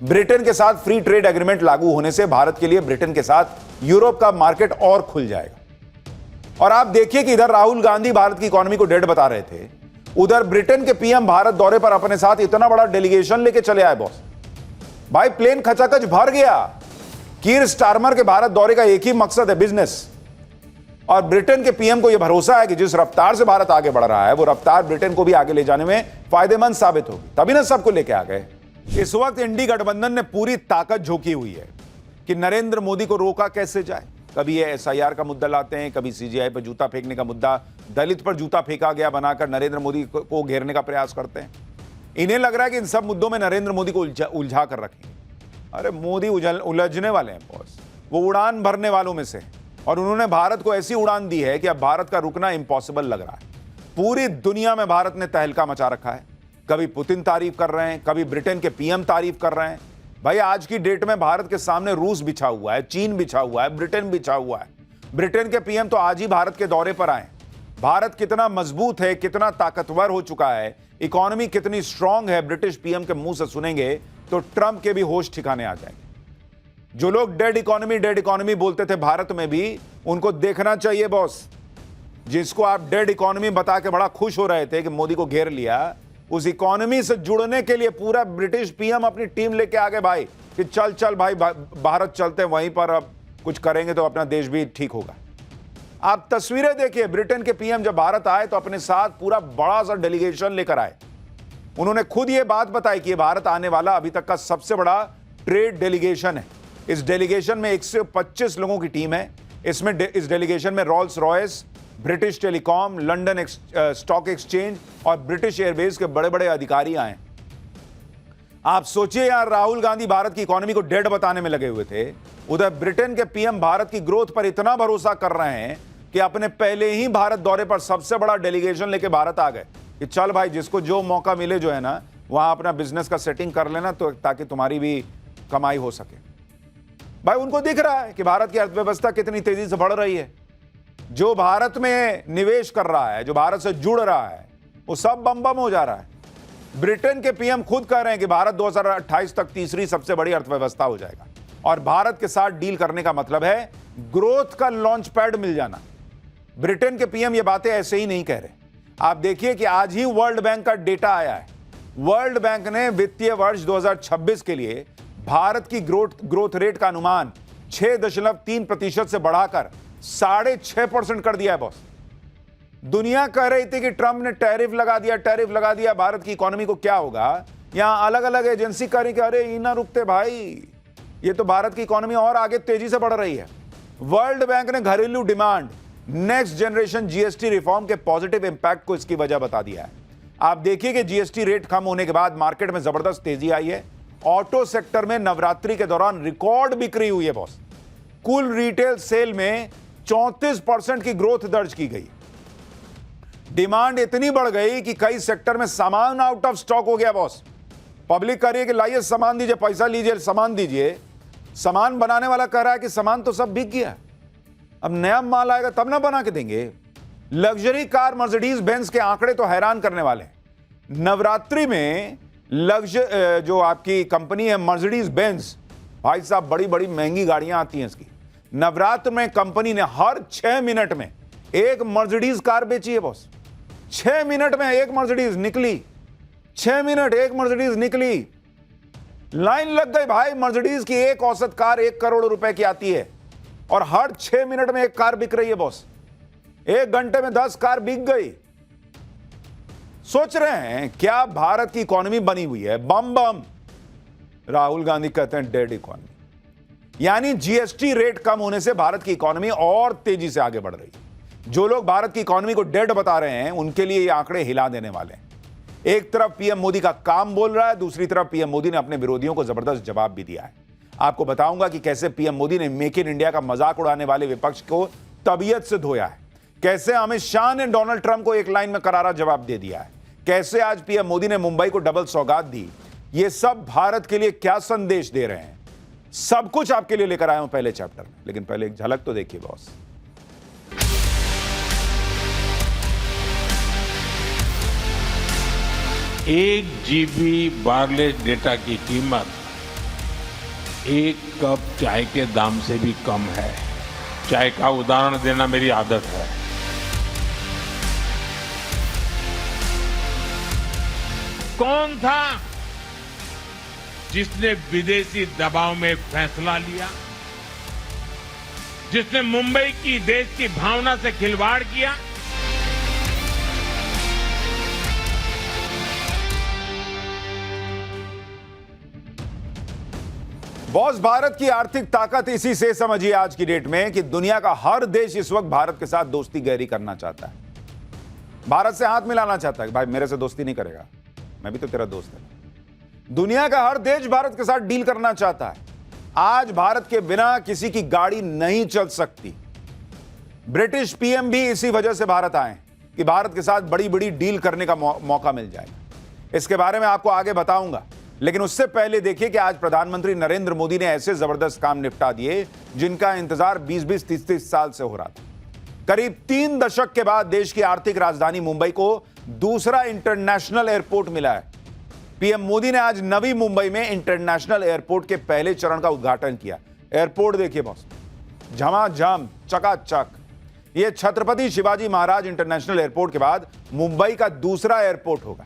Britain के साथ free trade agreement लागू होने से भारत के लिए ब्रिटेन के साथ यूरोप का मार्केट और खुल जाएगा। और आप देखिए कि इधर राहुल गांधी भारत की इकोनॉमी को डेड बता रहे थे, उधर ब्रिटेन के पीएम भारत दौरे पर अपने साथ इतना बड़ा डेलीगेशन लेके चले आए बॉस। भाई प्लेन खचाखच भर गया। कीर स्टारमर के भारत दौरे का एक ही मकसद है, बिजनेस। और ब्रिटेन के पीएम को यह भरोसा है कि जिस रफ्तार से भारत आगे बढ़ रहा है वो रफ्तार ब्रिटेन को भी आगे ले जाने में फायदेमंद साबित होगी, तभी ना सबको लेके आ गए। इस वक्त इंडी गठबंधन ने पूरी ताकत झोंकी हुई है कि नरेंद्र मोदी को रोका कैसे जाए। कभी ये एसआईआर का मुद्दा लाते हैं, कभी सीजेआई पर जूता फेंकने का मुद्दा, दलित पर जूता फेंका गया बनाकर नरेंद्र मोदी को घेरने का प्रयास करते हैं। इन्हें लग रहा है कि इन सब मुद्दों में नरेंद्र मोदी को उलझा कर रखेंगे। अरे मोदी उलझने वाले हैं बॉस, वो उड़ान भरने वालों में से। और उन्होंने भारत को ऐसी उड़ान दी है कि अब भारत का रुकना इंपॉसिबल लग रहा है। पूरी दुनिया में भारत ने तहलका मचा रखा है। कभी पुतिन तारीफ कर रहे हैं, कभी ब्रिटेन के पीएम तारीफ कर रहे हैं। भाई आज की डेट में भारत के सामने रूस बिछा हुआ है, चीन बिछा हुआ है, ब्रिटेन बिछा हुआ है। ब्रिटेन के पीएम तो आज ही भारत के दौरे पर आए। भारत कितना मजबूत है, कितना ताकतवर हो चुका है, इकोनॉमी कितनी स्ट्रांग है, ब्रिटिश पीएम के मुंह से सुनेंगे तो ट्रंप के भी होश ठिकाने आ जाएंगे। जो लोग डेड इकोनॉमी बोलते थे भारत में भी, उनको देखना चाहिए बॉस। जिसको आप डेड इकोनॉमी बता के बड़ा खुश हो रहे थे कि मोदी को घेर लिया, उस इकोनॉमी से जुड़ने के लिए पूरा ब्रिटिश पीएम अपनी टीम लेके आ गए भाई, कि चल भाई भारत चलते हैं, वहीं पर अब कुछ करेंगे तो अपना देश भी ठीक होगा। आप तस्वीरें देखिए, ब्रिटेन के पीएम जब भारत आए तो अपने साथ पूरा बड़ा सा डेलीगेशन लेकर आए। उन्होंने खुद ये बात बताई कि भारत आने वाला अभी तक का सबसे बड़ा ट्रेड डेलीगेशन है। इस डेलीगेशन में 125 लोगों की टीम है। इस डेलीगेशन में Rolls Royce, British telecom, London stock exchange और ब्रिटिश एयरवेज के बड़े बड़े अधिकारी आए। आप सोचिए यार, राहुल गांधी भारत की इकोनॉमी को डेड बताने में लगे हुए थे, उधर ब्रिटेन के पीएम भारत की ग्रोथ पर इतना भरोसा कर रहे हैं कि अपने पहले ही भारत दौरे पर सबसे बड़ा डेलीगेशन लेके भारत आ गए कि चल भाई जिसको जो मौका मिले जो है ना, वहां अपना बिजनेस का सेटिंग कर लेना, तो ताकि तुम्हारी भी कमाई हो सके। भाई उनको दिख रहा है कि भारत की अर्थव्यवस्था कितनी तेजी से बढ़ रही है। जो भारत में निवेश कर रहा है, जो भारत से जुड़ रहा है, वो सब बम बम हो जा रहा है। ब्रिटेन के पीएम खुद कह रहे हैं कि भारत 2028 तक तीसरी सबसे बड़ी अर्थव्यवस्था हो जाएगा। और भारत के साथ डील करने का मतलब है ग्रोथ का लॉन्च पैड मिल जाना। ब्रिटेन के पीएम ये बातें ऐसे ही नहीं कह रहे। आप देखिए कि आज ही वर्ल्ड बैंक का डेटा आया है। वर्ल्ड बैंक ने वित्तीय वर्ष 2026 के लिए भारत की ग्रोथ रेट का अनुमान 6.3% से बढ़ाकर 6.5% कर दिया है बॉस। दुनिया कह रही थी कि ट्रंप ने टैरिफ लगा दिया, भारत की इकोनॉमी को क्या होगा। यहां अलग अलग एजेंसी कह रही कि अरे ये ना रुकते भाई, ये तो भारत की इकोनॉमी और आगे तेजी से बढ़ रही है। वर्ल्ड बैंक ने घरेलू demand, next generation GST reform के पॉजिटिव इंपैक्ट को इसकी वजह बता दिया है। आप देखिए कि जीएसटी रेट कम होने के बाद मार्केट में जबरदस्त तेजी आई है। ऑटो सेक्टर में नवरात्रि के दौरान रिकॉर्ड बिक्री हुई है बॉस। कुल रिटेल सेल में 34% की ग्रोथ दर्ज की गई। डिमांड इतनी बढ़ गई कि कई सेक्टर में सामान आउट ऑफ स्टॉक हो गया बॉस। पब्लिक कह रही है कि लाइए सामान दीजिए, पैसा लीजिए, सामान दीजिए। सामान बनाने वाला कह रहा है कि सामान तो सब बिक गया, अब नया माल आएगा तब ना बना के देंगे। लग्जरी कार मर्सिडीज बेंज के आंकड़े तो हैरान करने वाले हैं। नवरात्रि में जो आपकी कंपनी है मर्सिडीज बेंज, भाई साहब बड़ी बड़ी महंगी गाड़ियां आती हैं इसकी। नवरात्र में कंपनी ने हर 6 मिनट में एक मर्सिडीज कार बेची है बॉस। 6 मिनट में एक मर्सिडीज निकली, 6 मिनट एक मर्सिडीज निकली। लाइन लग गई भाई। मर्सिडीज की एक औसत कार 1 करोड़ रुपए की आती है और हर 6 मिनट में एक कार बिक रही है बॉस। 1 घंटे में 10 कार बिक गई। सोच रहे हैं क्या भारत की इकोनॉमी बनी हुई है बम बम। राहुल गांधी कहते हैं डेड इकोनॉमी। यानी जीएसटी रेट कम होने से भारत की इकोनॉमी और तेजी से आगे बढ़ रही है। जो लोग भारत की इकोनॉमी को डेड बता रहे हैं उनके लिए ये आंकड़े हिला देने वाले हैं। एक तरफ पीएम मोदी का काम बोल रहा है, दूसरी तरफ पीएम मोदी ने अपने विरोधियों को जबरदस्त जवाब भी दिया है। आपको बताऊंगा कि कैसे पीएम मोदी ने मेक इन इंडिया का मजाक उड़ाने वाले विपक्ष को तबीयत से धोया है, कैसे अमित शाह ने डोनाल्ड ट्रंप को एक लाइन में करारा जवाब दे दिया है, कैसे आज पीएम मोदी ने मुंबई को डबल सौगात दी। ये सब भारत के लिए क्या संदेश दे रहे हैं, सब कुछ आपके लिए लेकर आया हूं पहले चैप्टर में। लेकिन पहले एक झलक तो देखिए बॉस। 1 GB वायरलेस डेटा की कीमत एक कप चाय के दाम से भी कम है। चाय का उदाहरण देना मेरी आदत है। कौन था जिसने विदेशी दबाव में फैसला लिया, जिसने मुंबई की देश की भावना से खिलवाड़ किया? बॉस, भारत की आर्थिक ताकत इसी से समझिए आज की डेट में कि दुनिया का हर देश इस वक्त भारत के साथ दोस्ती गहरी करना चाहता है, भारत से हाथ मिलाना चाहता है। भाई मेरे से दोस्ती नहीं करेगा, मैं भी तो तेरा दोस्त है। दुनिया का हर देश भारत के साथ डील करना चाहता है। आज भारत के बिना किसी की गाड़ी नहीं चल सकती। ब्रिटिश पीएम भी इसी वजह से भारत आए कि भारत के साथ बड़ी बड़ी डील करने का मौका मिल जाएगा। इसके बारे में आपको आगे बताऊंगा, लेकिन उससे पहले देखिए कि आज प्रधानमंत्री नरेंद्र मोदी ने ऐसे जबरदस्त काम निपटा दिए जिनका इंतजार 20-20, 30-30 साल से हो रहा था। करीब 3 दशक के बाद देश की आर्थिक राजधानी मुंबई को दूसरा इंटरनेशनल एयरपोर्ट मिला है। पीएम मोदी ने आज नवी मुंबई में इंटरनेशनल एयरपोर्ट के पहले चरण का उद्घाटन किया। एयरपोर्ट देखिए बॉस, झमाझम, चकाचक। यह छत्रपति शिवाजी महाराज इंटरनेशनल एयरपोर्ट के बाद मुंबई का दूसरा एयरपोर्ट होगा।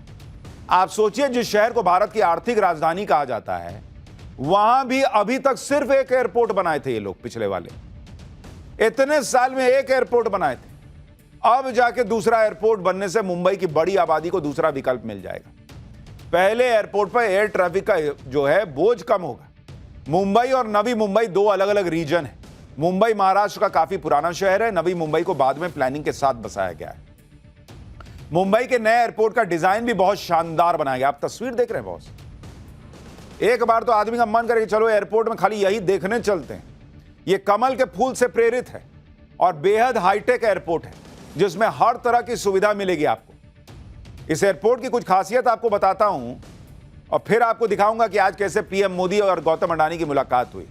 आप सोचिए, जिस शहर को भारत की आर्थिक राजधानी कहा जाता है, वहां भी अभी तक सिर्फ एक एयरपोर्ट बनाए थे ये लोग, पिछले वाले इतने साल में एक एयरपोर्ट बनाए थे। अब जाके दूसरा एयरपोर्ट बनने से मुंबई की बड़ी आबादी को दूसरा विकल्प मिल जाएगा। पहले एयरपोर्ट पर एयर ट्रैफिक का जो है बोझ कम होगा। मुंबई और नवी मुंबई 2 अलग अलग रीजन है। मुंबई महाराष्ट्र का काफी पुराना शहर है। नवी मुंबई को बाद में प्लानिंग के साथ बसाया गया है। मुंबई के नए एयरपोर्ट का डिजाइन भी बहुत शानदार बनाया गया। आप तस्वीर देख रहे हैं बॉस, एक बार तो आदमी का मन करे कि चलो एयरपोर्ट में खाली यही देखने चलते हैं। यह कमल के फूल से प्रेरित है और बेहद हाईटेक एयरपोर्ट है जिसमें हर तरह की सुविधा मिलेगी आपको। इस एयरपोर्ट की कुछ खासियत आपको बताता हूं और फिर आपको दिखाऊंगा कि आज कैसे पीएम मोदी और गौतम अडानी की मुलाकात हुई।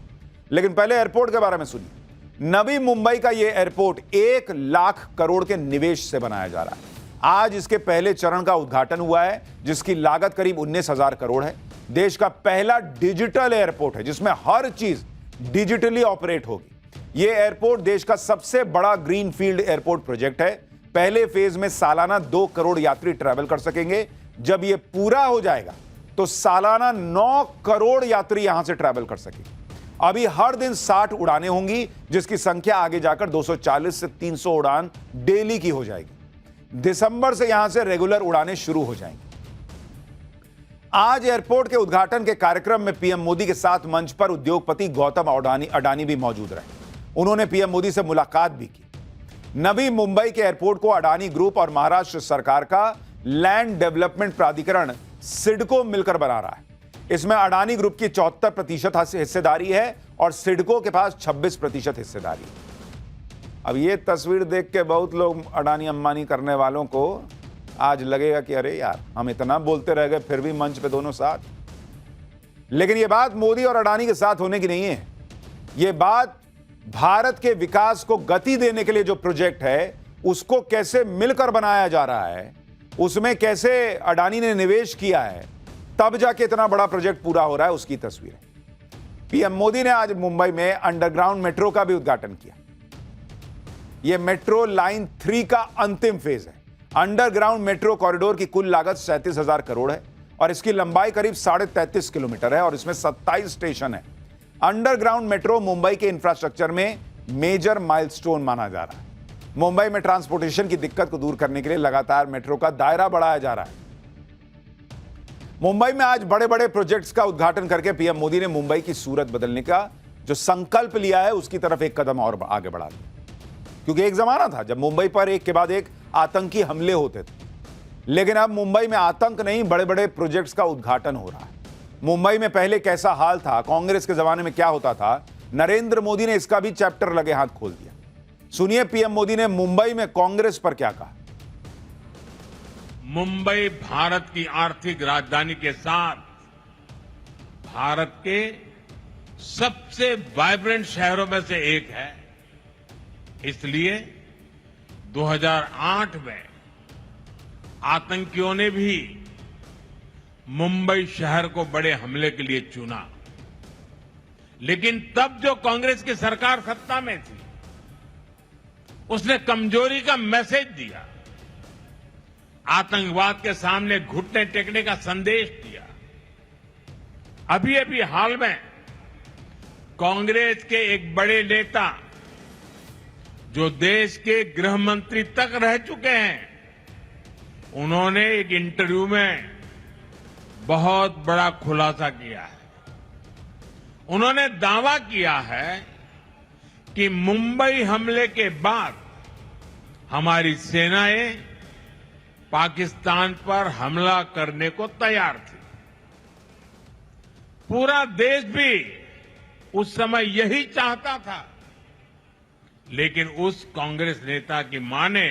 लेकिन पहले एयरपोर्ट के बारे में सुनिए। नवी मुंबई का यह एयरपोर्ट 1 लाख करोड़ के निवेश से बनाया जा रहा है। आज इसके पहले चरण का उद्घाटन हुआ है जिसकी लागत करीब 19,000 करोड़ है। देश का पहला डिजिटल एयरपोर्ट है जिसमें हर चीज डिजिटली ऑपरेट होगी। यह एयरपोर्ट देश का सबसे बड़ा ग्रीनफील्ड एयरपोर्ट प्रोजेक्ट है। पहले फेज में सालाना 2 करोड़ यात्री ट्रैवल कर सकेंगे। जब यह पूरा हो जाएगा तो सालाना 9 करोड़ यात्री यहां से ट्रैवल कर सकेंगे। अभी हर दिन 60 उड़ानें होंगी जिसकी संख्या आगे जाकर 240 से 300 उड़ान डेली की हो जाएगी। दिसंबर से यहां से रेगुलर उड़ानें शुरू हो जाएंगी। आज एयरपोर्ट के उद्घाटन के कार्यक्रम में पीएम मोदी के साथ मंच पर उद्योगपति गौतम अडानी भी मौजूद रहे। उन्होंने पीएम मोदी से मुलाकात भी की। नवी मुंबई के एयरपोर्ट को अडानी ग्रुप और महाराष्ट्र सरकार का लैंड डेवलपमेंट प्राधिकरण सिडको मिलकर बना रहा है। इसमें अडानी ग्रुप की 74% हिस्सेदारी है और सिडको के पास 26% हिस्सेदारी है। अब ये तस्वीर देख के बहुत लोग अडानी अंबानी करने वालों को आज लगेगा कि अरे यार, हम इतना बोलते रह गए फिर भी मंच पे दोनों साथ। लेकिन ये बात मोदी और अडानी के साथ होने की नहीं है। ये बात भारत के विकास को गति देने के लिए जो प्रोजेक्ट है उसको कैसे मिलकर बनाया जा रहा है, उसमें कैसे अडानी ने निवेश किया है, तब जाके इतना बड़ा प्रोजेक्ट पूरा हो रहा है, उसकी तस्वीर है। पीएम मोदी ने आज मुंबई में अंडरग्राउंड मेट्रो का भी उद्घाटन किया। यह मेट्रो लाइन 3 का अंतिम फेज है। अंडरग्राउंड मेट्रो कॉरिडोर की कुल लागत 37,000 करोड़ है और इसकी लंबाई करीब 33.5 किलोमीटर है और इसमें 27 स्टेशन है। अंडरग्राउंड मेट्रो मुंबई के इंफ्रास्ट्रक्चर में मेजर माइलस्टोन माना जा रहा है। मुंबई में ट्रांसपोर्टेशन की दिक्कत को दूर करने के लिए लगातार मेट्रो का दायरा बढ़ाया जा रहा है। मुंबई में आज बड़े बड़े प्रोजेक्ट्स का उद्घाटन करके पीएम मोदी ने मुंबई की सूरत बदलने का जो संकल्प लिया है उसकी तरफ एक कदम और आगे बढ़ा दिया। क्योंकि एक जमाना था जब मुंबई पर एक के बाद एक आतंकी हमले होते थे, लेकिन अब मुंबई में आतंक नहीं, बड़े बड़े प्रोजेक्ट्स का उद्घाटन हो रहा है। मुंबई में पहले कैसा हाल था, कांग्रेस के जमाने में क्या होता था, नरेंद्र मोदी ने इसका भी चैप्टर लगे हाथ खोल दिया। सुनिए पीएम मोदी ने मुंबई में कांग्रेस पर क्या कहा। मुंबई भारत की आर्थिक राजधानी के साथ भारत के सबसे वाइब्रेंट शहरों में से एक है। इसलिए 2008 में आतंकियों ने भी मुंबई शहर को बड़े हमले के लिए चुना, लेकिन तब जो कांग्रेस की सरकार सत्ता में थी, उसने कमजोरी का मैसेज दिया, आतंकवाद के सामने घुटने टेकने का संदेश दिया। अभी अभी हाल में कांग्रेस के एक बड़े नेता, जो देश के गृह मंत्री तक रह चुके हैं, उन्होंने एक इंटरव्यू में बहुत बड़ा खुलासा किया है। उन्होंने दावा किया है कि मुंबई हमले के बाद हमारी सेनाएं पाकिस्तान पर हमला करने को तैयार थी। पूरा देश भी उस समय यही चाहता था, लेकिन उस कांग्रेस नेता की माने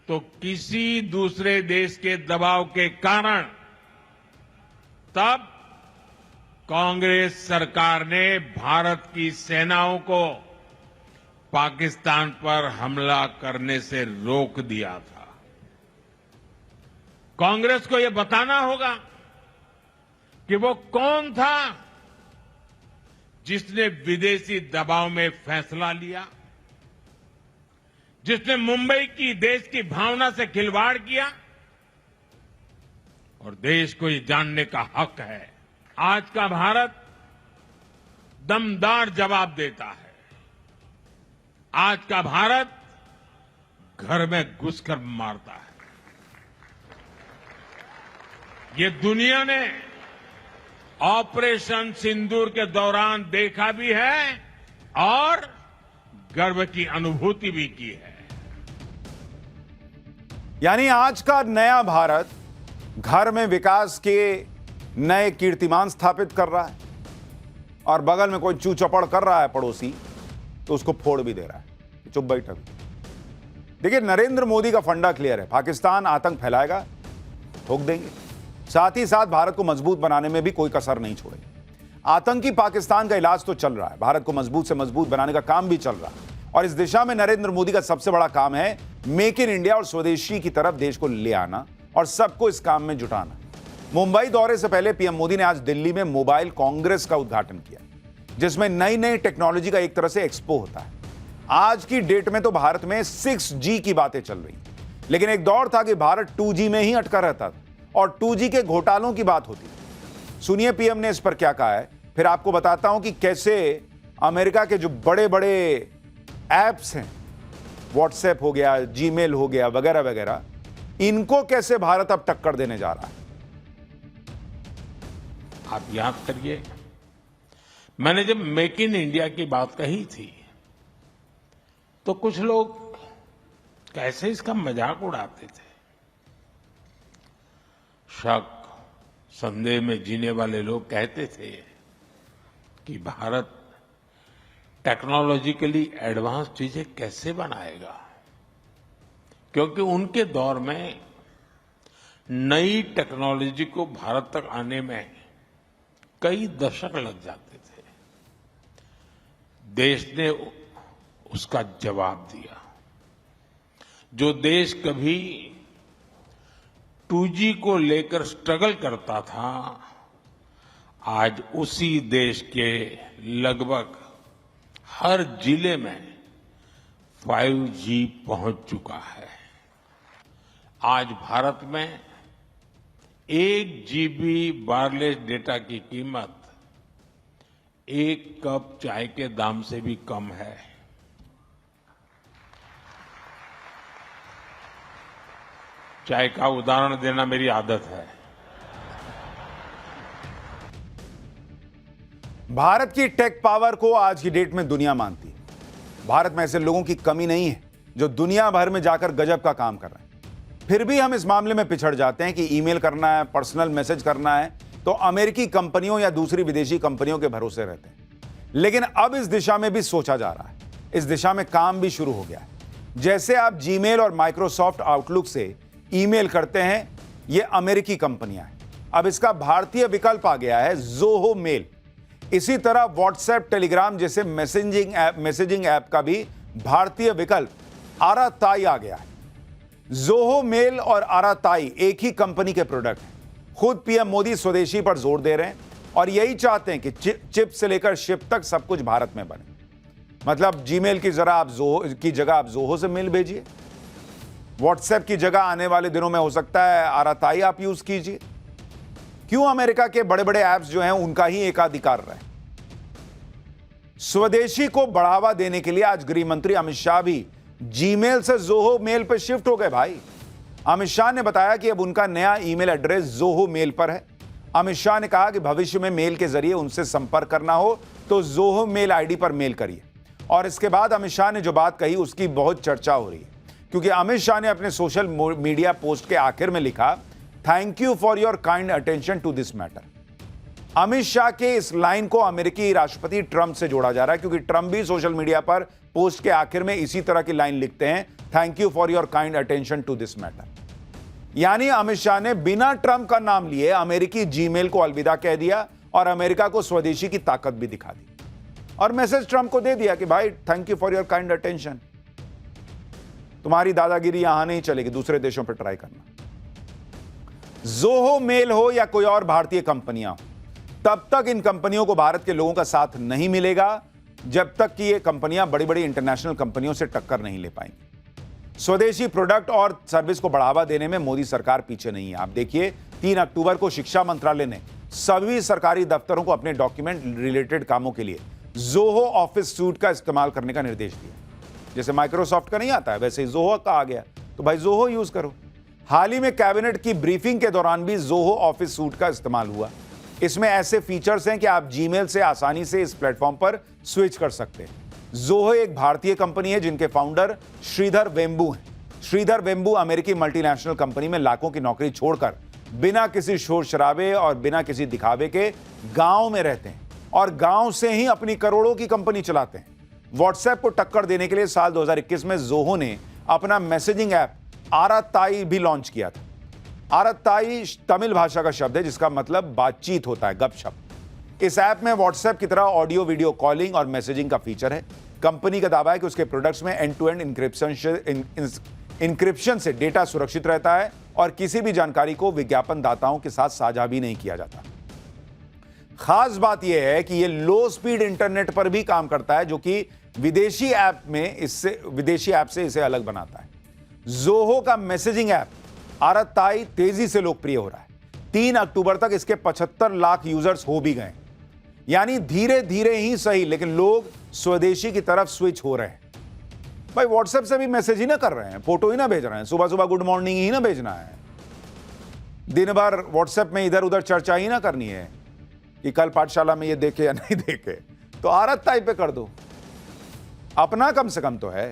तो किसी दूसरे देश के दबाव के कारण तब कांग्रेस सरकार ने भारत की सेनाओं को पाकिस्तान पर हमला करने से रोक दिया था। कांग्रेस को यह बताना होगा कि वो कौन था जिसने विदेशी दबाव में फैसला लिया, जिसने मुंबई की देश की भावना से खिलवाड़ किया। और देश को ये जानने का हक है, आज का भारत दमदार जवाब देता है। आज का भारत घर में घुसकर मारता है। ये दुनिया ने ऑपरेशन सिंदूर के दौरान देखा भी है और गर्व की अनुभूति भी की है। यानी आज का नया भारत घर में विकास के नए कीर्तिमान स्थापित कर रहा है और बगल में कोई चू चपड़ कर रहा है पड़ोसी तो उसको फोड़ भी दे रहा है। चुप बैठा भी। देखिए, नरेंद्र मोदी का फंडा क्लियर है, पाकिस्तान आतंक फैलाएगा, ठोक देंगे। साथ ही साथ भारत को मजबूत बनाने में भी कोई कसर नहीं छोड़ेंगे। आतंकी पाकिस्तान का इलाज तो चल रहा है, भारत को मजबूत से मजबूत बनाने का काम भी चल रहा है और इस दिशा में नरेंद्र मोदी का सबसे बड़ा काम है मेक इन इंडिया और स्वदेशी की तरफ देश को ले आना और सबको इस काम में जुटाना। मुंबई दौरे से पहले पीएम मोदी ने आज दिल्ली में मोबाइल कांग्रेस का उद्घाटन किया, जिसमें नई नई टेक्नोलॉजी का एक तरह से एक्सपो होता है। आज की डेट में तो भारत में 6G की बातें चल रही, लेकिन एक दौर था कि भारत 2G में ही अटका रहता था और 2G के घोटालों की बात होती। सुनिए पीएम ने इस पर क्या कहा है, फिर आपको बताता हूं कि कैसे अमेरिका के जो बड़े बड़े एप्स हैं, व्हाट्सएप हो गया, जीमेल हो गया, वगैरह वगैरह, इनको कैसे भारत अब टक्कर देने जा रहा है। आप याद करिए, मैंने जब मेक इन इंडिया की बात कही थी तो कुछ लोग कैसे इसका मजाक उड़ाते थे। शक संदेह में जीने वाले लोग कहते थे कि भारत टेक्नोलॉजिकली एडवांस चीजें कैसे बनाएगा, क्योंकि उनके दौर में नई टेक्नोलॉजी को भारत तक आने में कई दशक लग जाते थे। देश ने उसका जवाब दिया। जो देश कभी 2G को लेकर स्ट्रगल करता था, आज उसी देश के लगभग हर जिले में 5G पहुंच चुका है। आज भारत में 1 GB वायरलेस डेटा की कीमत 1 कप चाय के दाम से भी कम है। चाय का उदाहरण देना मेरी आदत है। भारत की टेक पावर को आज की डेट में दुनिया मानती है। भारत में ऐसे लोगों की कमी नहीं है जो दुनिया भर में जाकर गजब का काम कर रहे हैं। फिर भी हम इस मामले में पिछड़ जाते हैं कि ईमेल करना है, पर्सनल मैसेज करना है तो अमेरिकी कंपनियों या दूसरी विदेशी कंपनियों के भरोसे रहते हैं। लेकिन अब इस दिशा में भी सोचा जा रहा है, इस दिशा में काम भी शुरू हो गया है। जैसे आप जीमेल और माइक्रोसॉफ्ट आउटलुक से ईमेल करते हैं, ये अमेरिकी कंपनियां हैं। अब इसका भारतीय विकल्प आ गया है, ज़ोहो मेल। इसी तरह व्हाट्सएप, टेलीग्राम जैसे मैसेजिंग ऐप का भी भारतीय विकल्प आराताई आ गया है। ज़ोहो मेल और आराताई एक ही कंपनी के प्रोडक्ट हैं। खुद पीएम मोदी स्वदेशी पर जोर दे रहे हैं और यही चाहते हैं कि चिप से लेकर शिप तक सब कुछ भारत में बने। मतलब जीमेल की जगह आप जोहो से मेल भेजिए, व्हाट्सएप की जगह आने वाले दिनों में हो सकता है आराताई आप यूज कीजिए। क्यों अमेरिका के बड़े बड़े ऐप्स जो हैं उनका ही एकाधिकार रहे। स्वदेशी को बढ़ावा देने के लिए आज गृह मंत्री अमित शाह भी जीमेल से जोहो मेल पर शिफ्ट हो गए भाई। अमित शाह ने बताया कि अब उनका नया ईमेल एड्रेस जोहो मेल पर है। अमित शाह ने कहा कि भविष्य में मेल के जरिए उनसे संपर्क करना हो तो जोहो मेल आईडी पर मेल करिए। और इसके बाद अमित शाह ने जो बात कही उसकी बहुत चर्चा हो रही है, क्योंकि अमित शाह ने अपने सोशल मीडिया पोस्ट के आखिर में लिखा, thank you for your kind attention to this matter. Amit Shah के इस लाइन को अमेरिकी राष्ट्रपति ट्रंप से जोड़ा जा रहा है, क्योंकि ट्रंप भी सोशल मीडिया पर पोस्ट के आखिर में इसी तरह की लाइन लिखते हैं, thank you for your kind attention to this matter. यानी अमित शाह ने बिना ट्रंप का नाम लिए अमेरिकी जीमेल को अलविदा कह दिया और अमेरिका को स्वदेशी की ताकत भी दिखा दी और मैसेज ट्रंप को दे दिया कि भाई thank you for your kind attention. तुम्हारी दादागिरी यहां नहीं चलेगी, दूसरे देशों पर ट्राई करना। जोहो मेल हो या कोई और भारतीय कंपनियां हो, तब तक इन कंपनियों को भारत के लोगों का साथ नहीं मिलेगा जब तक कि ये कंपनियां बड़ी बड़ी इंटरनेशनल कंपनियों से टक्कर नहीं ले पाएंगी। स्वदेशी प्रोडक्ट और सर्विस को बढ़ावा देने में मोदी सरकार पीछे नहीं है। आप देखिए 3 अक्टूबर को शिक्षा मंत्रालय ने सभी सरकारी दफ्तरों को अपने डॉक्यूमेंट रिलेटेड कामों के लिए जोहो ऑफिस सूट का इस्तेमाल करने का निर्देश दिया। जैसे माइक्रोसॉफ्ट का नहीं आता है वैसे ही जोहो का आ गया, तो भाई जोहो यूज करो। हाल ही में कैबिनेट की ब्रीफिंग के दौरान भी जोहो ऑफिस सूट का इस्तेमाल हुआ। इसमें ऐसे फीचर्स हैं कि आप जीमेल से आसानी से इस प्लेटफॉर्म पर स्विच कर सकते हैं। जोहो एक भारतीय कंपनी है जिनके फाउंडर श्रीधर वेम्बू हैं। श्रीधर वेम्बू अमेरिकी मल्टीनेशनल कंपनी में लाखों की नौकरी छोड़कर बिना किसी शोर शराबे और बिना किसी दिखावे के गांव में रहते हैं और गांव से ही अपनी करोड़ों की कंपनी चलाते हैं। व्हाट्सएप को टक्कर देने के लिए साल 2021 में जोहो ने अपना मैसेजिंग ऐप आराताई भी लॉन्च किया था। आराताई तमिल भाषा का शब्द है जिसका मतलब बातचीत होता है, गपशप। इस ऐप में व्हाट्सएप की तरह ऑडियो वीडियो कॉलिंग और मैसेजिंग का फीचर है। कंपनी का दावा है कि उसके प्रोडक्ट्स में एंड टू एंड इंक्रिप्शन से डेटा सुरक्षित रहता है और किसी भी जानकारी को विज्ञापन दाताओं के साथ साझा भी नहीं किया जाता। खास बात यह है कि यह लो स्पीड इंटरनेट पर भी काम करता है, जो कि विदेशी ऐप से इसे अलग बनाता है। जोहो का मैसेजिंग ऐप आराताई तेजी से लोकप्रिय हो रहा है। 3 अक्टूबर तक इसके 75 लाख यूजर्स हो भी गए। यानी धीरे धीरे ही सही, लेकिन लोग स्वदेशी की तरफ स्विच हो रहे हैं। भाई व्हाट्सएप से भी मैसेज ही ना कर रहे हैं, फोटो ही ना भेज रहे हैं, सुबह सुबह गुड मॉर्निंग ही ना भेजना है, दिन भर व्हाट्सएप में इधर उधर चर्चा ही ना करनी है कि कल पाठशाला में ये देखे या नहीं देखे। तो आराताई पे कर दो, अपना कम से कम तो है।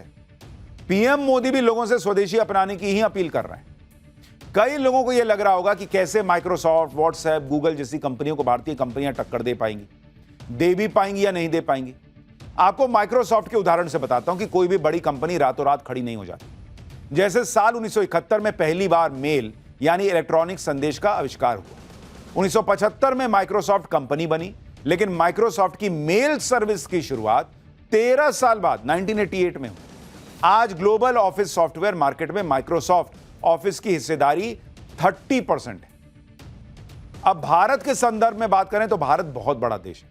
पीएम मोदी भी लोगों से स्वदेशी अपनाने की ही अपील कर रहे हैं। कई लोगों को यह लग रहा होगा कि कैसे माइक्रोसॉफ्ट, व्हाट्सएप, गूगल जैसी कंपनियों को भारतीय कंपनियां टक्कर दे पाएंगी, दे भी पाएंगी या नहीं दे पाएंगी। आपको माइक्रोसॉफ्ट के उदाहरण से बताता हूं कि कोई भी बड़ी कंपनी रातों रात खड़ी नहीं हो जाती। जैसे साल 1971 में पहली बार मेल यानी इलेक्ट्रॉनिक संदेश का आविष्कार हुआ। 1975 में माइक्रोसॉफ्ट कंपनी बनी, लेकिन माइक्रोसॉफ्ट की मेल सर्विस की शुरुआत 13 साल बाद 1988 में हुई। आज ग्लोबल ऑफिस सॉफ्टवेयर मार्केट में माइक्रोसॉफ्ट ऑफिस की हिस्सेदारी 30% है। अब भारत के संदर्भ में बात करें तो भारत बहुत बड़ा देश है,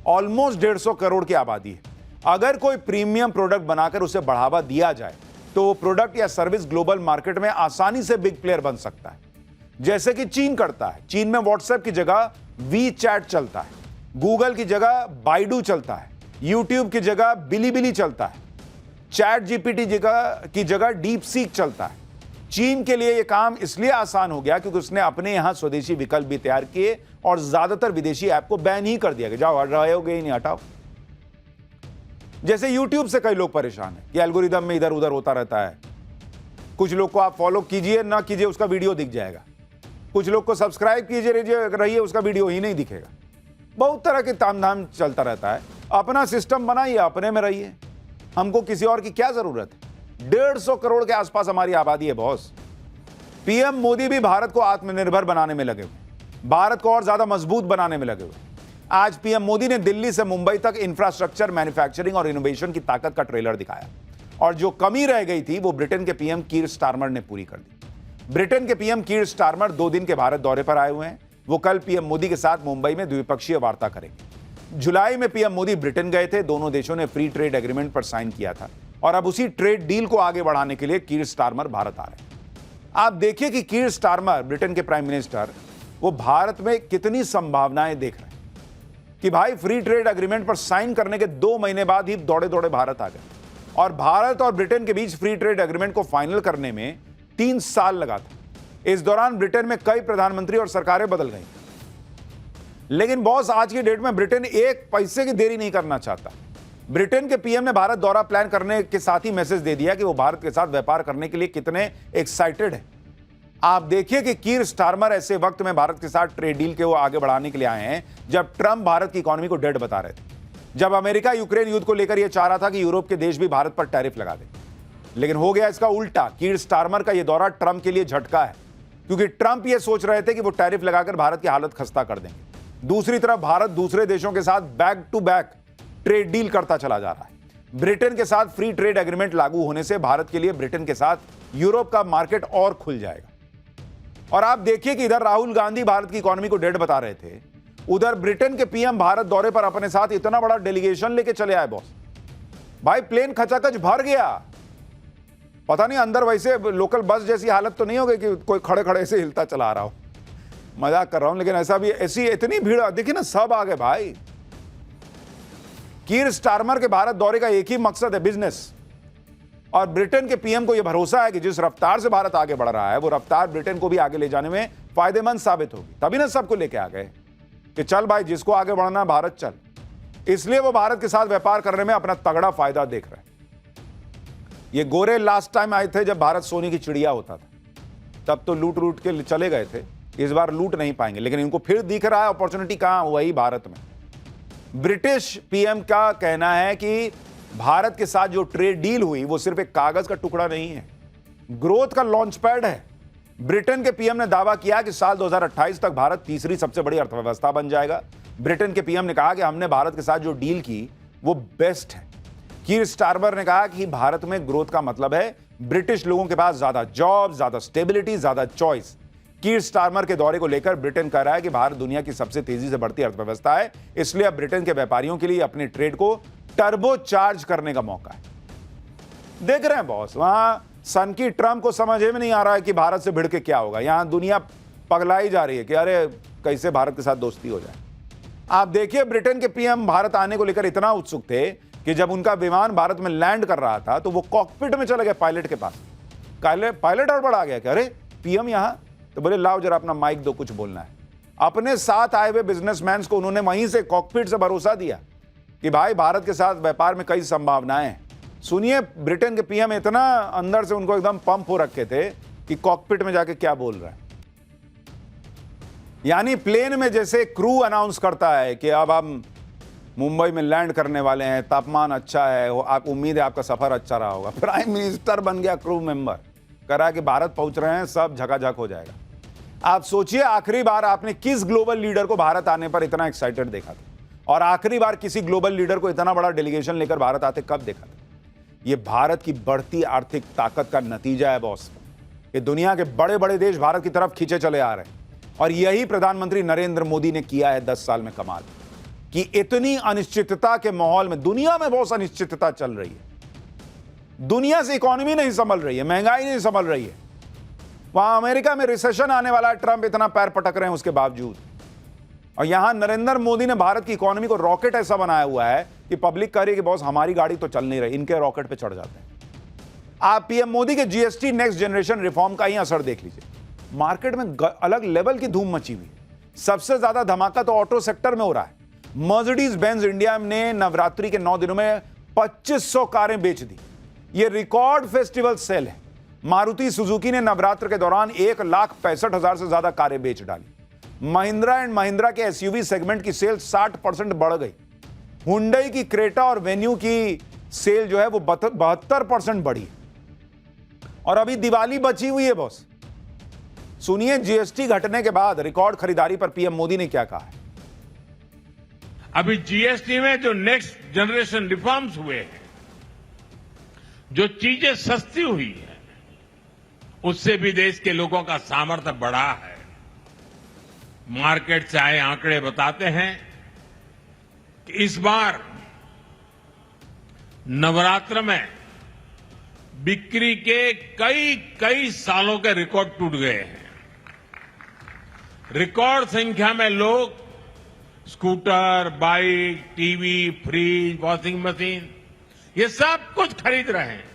ऑलमोस्ट 150 करोड़ की आबादी है। अगर कोई प्रीमियम प्रोडक्ट बनाकर उसे बढ़ावा दिया जाए तो वो प्रोडक्ट या सर्विस ग्लोबल मार्केट में आसानी से बिग प्लेयर बन सकता है, जैसे कि चीन करता है। चीन में व्हाट्सएप की जगह वी चैट चलता है, गूगल की जगह बाइडू चलता है, यूट्यूब की जगह बिलीबिली चलता है, चैट जीपीटी की जगह डीप सीक चलता है। चीन के लिए यह काम इसलिए आसान हो गया क्योंकि उसने अपने यहां स्वदेशी विकल्प भी तैयार किए और ज्यादातर विदेशी ऐप को बैन ही कर दिया कि जाओ, हट रहे होगे ही नहीं, हटाओ। जैसे यूट्यूब से कई लोग परेशान हैं कि एल्गोरिदम में इधर उधर होता रहता है। कुछ लोग को आप फॉलो कीजिए ना कीजिए, उसका वीडियो दिख जाएगा। कुछ लोग को सब्सक्राइब कीजिए रहिए, उसका वीडियो ही नहीं दिखेगा। बहुत तरह के तामझाम चलता रहता है। अपना सिस्टम बनाइए, अपने में रहिए, हमको किसी और की क्या जरूरत है। 150 करोड़ के आसपास हमारी आबादी है बॉस। पीएम मोदी भी भारत को आत्मनिर्भर बनाने में लगे हुए, भारत को और ज्यादा मजबूत बनाने में लगे हुए। आज पीएम मोदी ने दिल्ली से मुंबई तक इंफ्रास्ट्रक्चर, मैन्युफैक्चरिंग और इनोवेशन की ताकत का ट्रेलर दिखाया और जो कमी रह गई थी वो ब्रिटेन के पीएम कीर स्टारमर ने पूरी कर दी। ब्रिटेन के पीएम कीर स्टारमर 2 दिन के भारत दौरे पर आए हुए हैं। वो कल पीएम मोदी के साथ मुंबई में द्विपक्षीय वार्ता करेंगे। जुलाई में पीएम मोदी ब्रिटेन गए थे, दोनों देशों ने फ्री ट्रेड एग्रीमेंट पर साइन किया था और अब उसी ट्रेड डील को आगे बढ़ाने के लिए कीर स्टारमर भारत आ रहे हैं। आप देखिए कि कीर स्टारमर, ब्रिटेन के प्राइम मिनिस्टर, वो भारत में कितनी संभावनाएं देख रहे हैं कि भाई फ्री ट्रेड एग्रीमेंट पर साइन करने के 2 महीने बाद ही दौड़े दौड़े भारत आ गए और भारत और ब्रिटेन के बीच फ्री ट्रेड एग्रीमेंट को फाइनल करने में 3 साल लगा था। इस दौरान ब्रिटेन में कई प्रधानमंत्री और सरकारें बदल गई, लेकिन बॉस आज की डेट में ब्रिटेन एक पैसे की देरी नहीं करना चाहता। ब्रिटेन के पीएम ने भारत दौरा प्लान करने के साथ ही मैसेज दे दिया कि वो भारत के साथ व्यापार करने के लिए कितने एक्साइटेड है। आप देखिए कि कीर स्टारमर ऐसे वक्त में भारत के साथ ट्रेड डील के वो आगे बढ़ाने के लिए आए हैं जब ट्रंप भारत की इकोनॉमी को डेड बता रहे थे, जब अमेरिका यूक्रेन युद्ध को लेकर यह चाह रहा था कि यूरोप के देश भी भारत पर टैरिफ लगा दें। लेकिन हो गया इसका उल्टा। कीर स्टारमर का यह दौरा ट्रंप के लिए झटका है, क्योंकि ट्रंप यह सोच रहे थे कि वो टैरिफ लगाकर भारत की हालत खस्ता कर देंगे। दूसरी तरफ भारत दूसरे देशों के साथ back to back trade deal करता चला जा रहा है। ब्रिटेन के साथ फ्री ट्रेड एग्रीमेंट लागू होने से भारत के लिए ब्रिटेन के साथ यूरोप का मार्केट और खुल जाएगा। और आप देखिए कि इधर राहुल गांधी भारत की इकोनॉमी को डेड बता रहे थे, उधर ब्रिटेन के पीएम भारत दौरे पर अपने साथ इतना बड़ा डेलीगेशन लेके चले आए। बॉस भाई प्लेन खचाखच भर गया। पता नहीं अंदर वैसे लोकल बस जैसी हालत तो नहीं हो गई कि कोई खड़े खड़े से हिलता चला आ रहा हो। मजाक कर रहा हूं, लेकिन ऐसा भी, ऐसी इतनी भीड़ देखिए ना, सब आ गए भाई। कीर स्टारमर के भारत दौरे का एक ही मकसद है, बिजनेस। और ब्रिटेन के पीएम को यह भरोसा है कि जिस रफ्तार से भारत आगे बढ़ रहा है वो रफ्तार ब्रिटेन को भी आगे ले जाने में फायदेमंद साबित होगी। तभी ना सबको लेके आ गए कि चल भाई, जिसको आगे बढ़ना भारत चल। इसलिए वो भारत के साथ व्यापार करने में अपना तगड़ा फायदा देख रहे हैं। ये गोरे लास्ट टाइम आए थे जब भारत सोने की चिड़िया होता था, तब तो लूट लूट के चले गए थे। इस बार लूट नहीं पाएंगे, लेकिन इनको फिर दिख रहा है अपॉर्चुनिटी कहां, वही भारत में। ब्रिटिश पीएम का कहना है कि भारत के साथ जो ट्रेड डील हुई वो सिर्फ एक कागज का टुकड़ा नहीं है, ग्रोथ का लॉन्च पैड है। ब्रिटेन के पीएम ने दावा किया कि साल 2028 तक भारत तीसरी सबसे बड़ी अर्थव्यवस्था बन जाएगा। ब्रिटेन के पीएम ने कहा कि हमने भारत के साथ जो डील की वो बेस्ट है। कीर स्टारमर ने कहा कि भारत में ग्रोथ का मतलब है ब्रिटिश लोगों के पास ज्यादा जॉब, ज्यादा स्टेबिलिटी, ज्यादा चॉइस। कीर स्टारमर के दौरे को लेकर ब्रिटेन कह रहा है कि भारत दुनिया की सबसे तेजी से बढ़ती अर्थव्यवस्था है, इसलिए अब ब्रिटेन के व्यापारियों के लिए अपने ट्रेड को टर्बो चार्ज करने का मौका है। देख रहे हैं बॉस, वहां सन की ट्रंप को समझ में नहीं आ रहा है कि भारत से भिड़ के क्या होगा। यहां दुनिया पगलाई जा रही है कि अरे कैसे भारत के साथ दोस्ती हो जाए। आप देखिए, ब्रिटेन के पीएम भारत आने को लेकर इतना उत्सुक थे कि जब उनका विमान भारत में लैंड कर रहा था तो वो कॉकपिट में चले गए पायलट के पास। पायलट हड़बड़ा आ गया कि अरे पीएम यहां, तो बोले लाओ जरा अपना माइक दो, कुछ बोलना है। अपने साथ आए हुए बिजनेसमैन को उन्होंने वहीं से कॉकपिट से भरोसा दिया कि भाई भारत के साथ व्यापार में कई संभावनाएं हैं। सुनिए, ब्रिटेन के पीएम इतना अंदर से उनको एकदम पंप हो रखे थे कि कॉकपिट में जाके क्या बोल रहा है। यानी प्लेन में जैसे क्रू अनाउंस करता है कि अब हम मुंबई में लैंड करने वाले हैं, तापमान अच्छा है, आप उम्मीद है आपका सफर अच्छा रहा होगा। प्राइम मिनिस्टर बन गया क्रू मेंबर, कह रहा है कि भारत पहुंच रहे हैं, सब झकाझक हो जाएगा। आप सोचिए, आखिरी बार आपने किस ग्लोबल लीडर को भारत आने पर इतना एक्साइटेड देखा था, और आखिरी बार किसी ग्लोबल लीडर को इतना बड़ा डेलीगेशन लेकर भारत आते कब देखा था? यह भारत की बढ़ती आर्थिक ताकत का नतीजा है बॉस। ये दुनिया के बड़े बड़े देश भारत की तरफ खींचे चले आ रहे हैं, और यही प्रधानमंत्री नरेंद्र मोदी ने किया है 10 साल में कमाल। कि इतनी अनिश्चितता के माहौल में, दुनिया में बहुत अनिश्चितता चल रही है, दुनिया से इकोनॉमी नहीं संभल रही है, महंगाई नहीं संभल रही है, वहां अमेरिका में रिसेशन आने वाला है, ट्रंप इतना पैर पटक रहे हैं उसके बावजूद, और यहां नरेंद्र मोदी ने भारत की इकोनॉमी को रॉकेट ऐसा बनाया हुआ है कि पब्लिक कह रही है कि बॉस हमारी गाड़ी तो चल नहीं रही, इनके रॉकेट पे चढ़ जाते हैं। आप पीएम मोदी के जीएसटी नेक्स्ट जनरेशन रिफॉर्म का ही असर देख लीजिए। मार्केट में अलग लेवल की धूम मची हुई है। सबसे ज्यादा धमाका तो ऑटो सेक्टर में हो रहा है। मर्सिडीज बेंज इंडिया ने नवरात्रि के 9 दिनों में 2500 कारें बेच दी। यह रिकॉर्ड फेस्टिवल सेल है। मारुति सुजुकी ने नवरात्र के दौरान 1,65,000 से ज्यादा कारें बेच डाली। महिंद्रा एंड महिंद्रा के एसयूवी सेगमेंट की सेल 60% बढ़ गई। हुंडई की क्रेटा और वेन्यू की सेल जो है वो 72% बढ़ी। और अभी दिवाली बची हुई है बॉस। सुनिए, जीएसटी घटने के बाद रिकॉर्ड खरीदारी पर पीएम मोदी ने क्या कहा है। अभी जीएसटी में जो नेक्स्ट जनरेशन रिफॉर्म्स हुए हैं, जो चीजें सस्ती हुई है, उससे भी देश के लोगों का सामर्थ्य बढ़ा है। मार्केट से आए आंकड़े बताते हैं कि इस बार नवरात्र में बिक्री के कई सालों के रिकॉर्ड टूट गए हैं। रिकॉर्ड संख्या में लोग scooter, bike, TV, fridge, washing machine ये सब कुछ खरीद रहे हैं।